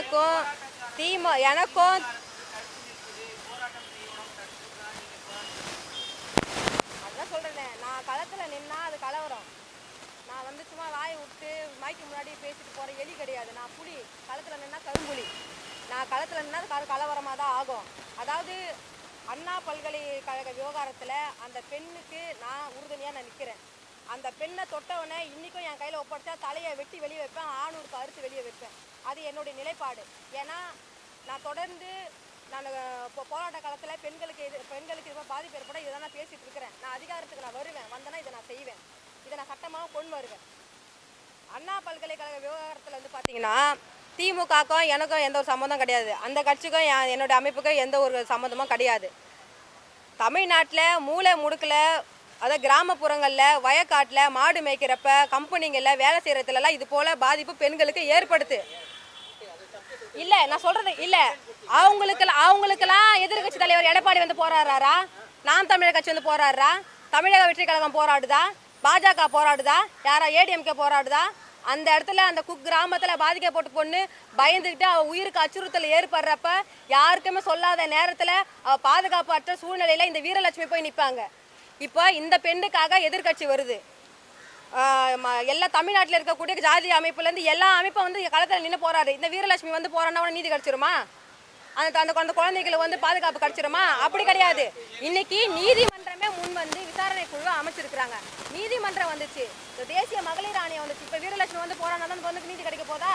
எனக்கும் எனக்கும் அதான் சொல்றேனே, நான் களத்துல நின்னா அது கலவரம். நான் வந்து சும்மா வாயை விட்டு மைக்கு முன்னாடி பேசிட்டு போற எலி கிடையாது. நான் புலி. களத்துல நின்னா கரும்புலி. நான் களத்துல நின்னா அது கலவரமாக தான் ஆகும். அதாவது அண்ணா பல்கலைக்கழக விவகாரத்துல அந்த பெண்ணுக்கு நான் உறுதுணையா நிற்கிறேன். அந்த பெண்ணை தொட்டவனை இன்னைக்கும் என் கையில ஒப்படைச்சா தலையை வெட்டி வெளியே வைப்பேன், ஆணூருக்கு அறுத்து வெளியே வைப்பேன். அது என்னுடைய நிலைப்பாடு. ஏன்னா நான் தொடர்ந்து போராட்ட காலத்தில் பெண்களுக்கு இது பாதிப்பு ஏற்பட இதை நான் பேசிட்டு இருக்கிறேன். நான் அதிகாரத்துக்கு நான் வருவேன், வந்தேன்னா இதை நான் செய்வேன், இதை நான் சட்டமாக கொண்டு வருவேன். அண்ணா பல்கலைக்கழக விவகாரத்தில் வந்து பார்த்தீங்கன்னா திமுகக்கும் எனக்கும் எந்த ஒரு சம்மந்தம் கிடையாது. அந்த கட்சிக்கும் என்னுடைய அமைப்புக்கும் எந்த ஒரு சம்மந்தமும் கிடையாது. தமிழ்நாட்டில் மூளை முடுக்கில், அதாவது கிராமப்புறங்களில், வயக்காட்டில் மாடு மேய்க்கிறப்ப, கம்பெனிங்களில் வேலை செய்கிறதுலலாம் இது போல் பாதிப்பு பெண்களுக்கு ஏற்படுது. இல்லை, நான் சொல்கிறது இல்லை, அவங்களுக்கெல்லாம் எதிர்கட்சி தலைவர் எடப்பாடி வந்து போராடுறாரா? நாம் தமிழர் கட்சி வந்து போராடுறா? தமிழக வெற்றி கழகம் போராடுதா? பாஜக போராடுதா? யாரா ஏடிஎம்கே போராடுதா? அந்த இடத்துல அந்த கிராமத்தில் பாதிக்கப்பட்ட பொண்ணு பயந்துக்கிட்டு அவள் உயிருக்கு அச்சுறுத்தல் ஏற்படுறப்ப யாருக்குமே சொல்லாத நேரத்தில் அவள் பாதுகாப்பற்ற சூழ்நிலையில் இந்த வீரலட்சுமி போய் நிற்பாங்க. இப்போ இந்த பெண்ணுக்காக எதிர்கட்சி வருது. எல்லா தமிழ்நாட்டில் இருக்கக்கூடிய ஜாதி அமைப்புலேருந்து எல்லா அமைப்பும் வந்து களத்தில் நின்று போராடு. இந்த வீரலட்சுமி வந்து போராடினா நீதி கிடைச்சிருமா? அந்த குழந்தைகளை வந்து பாதுகாப்பு கிடைச்சிருமா? அப்படி கிடையாது. இன்னைக்கு நீதிமன்றமே முன் வந்து விசாரணை குழு அமைச்சிருக்கிறாங்க. நீதிமன்றம் வந்துச்சு, தேசிய மகளிர் ஆணையம் வந்துச்சு. இப்போ வீரலட்சுமி வந்து போராடினா தான் வந்து நீதி கிடைக்க போதா?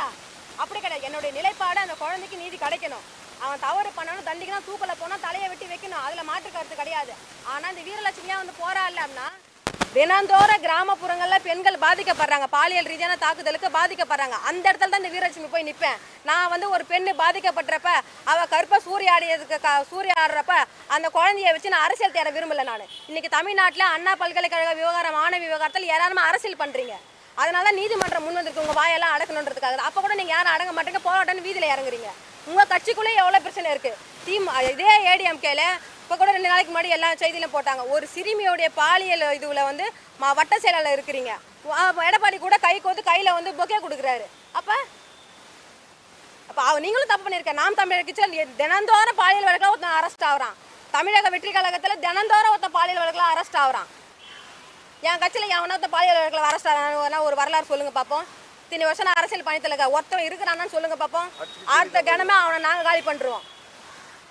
அப்படி கிடையாது. என்னுடைய நிலைப்பாடு அந்த குழந்தைக்கு நீதி கிடைக்கணும். அவன் தவறு பண்ணணும், தண்டிக்கணும், தூக்கல போனால் தலையை வெட்டி வைக்கணும். அதில் மாற்று கருத்து கிடையாது. ஆனால் இந்த வீரலட்சுமியாக வந்து போராடலாம்னா தினந்தோற கிராமப்புறங்களில் பெண்கள் பாதிக்கப்படுறாங்க, பாலியல் ரீதியான தாக்குதலுக்கு பாதிக்கப்படுறாங்க. அந்த இடத்துல தான் இந்த வீரலட்சுமி போய் நிற்பேன். நான் வந்து ஒரு பெண்ணு பாதிக்கப்பட்டப்ப அவள் கற்பை சூறையாடுறப்ப அந்த குழந்தைய வச்சு நான் அரசியல் தேட விரும்பலை. நான் இன்னைக்கு தமிழ்நாட்டில் அண்ணா பல்கலைக்கழக விவகாரம், மாணவி விவகாரத்தில் யாராலுமே அரசியல் பண்ணுறீங்க. அதனால நீதிமன்றம் முன் வந்திருக்கு உங்கள் வாயெல்லாம் அடக்கணுன்றதுக்காக. அப்போ கூட நீங்கள் யாரும் அடங்க மாட்டேங்க, போராட்டம்னு வீதியில் இறங்குறீங்க. உங்கள் கட்சிக்குள்ளே எவ்வளோ பிரச்சனை இருக்குது. இதே ஏடிஎம்கேல இப்போ கூட 2 நாளைக்கு முன்னாடி எல்லா செய்தியிலும் போட்டாங்க. ஒரு சிறுமியோடைய பாலியல் இதுவில் வந்து வட்ட செயலாளர் இருக்கிறீங்க. எடப்பாடி கூட கை கோத்து கையில் வந்து பொக்கே கொடுக்குறாரு. அப்போ நீங்களும் தப்பு பண்ணியிருக்க. நாம் தமிழர் கட்சியில் தினந்தோறும் பாலியல் வழக்கில் ஒருத்தன் அரெஸ்ட் ஆகிறான். தமிழக வெற்றி கழகத்தில் தினந்தோறும் ஒருத்தன் பாலியல் வழக்கில் அரெஸ்ட் ஆகிறான். என் கட்சியில் எவனா ஒருத்தன் பாலியல் வழக்கில் அரெஸ்ட் ஆகிறான்னு ஒரு வரலாறு சொல்லுங்கள் பார்ப்போம். இத்தனை வருஷம் நான் அரசியல் பணித்தில் ஒருத்தன் இருக்கிறான்னு சொல்லுங்கள் பார்ப்போம். அடுத்த கணமே அவனை நாங்கள் காலி பண்ணுறோம்.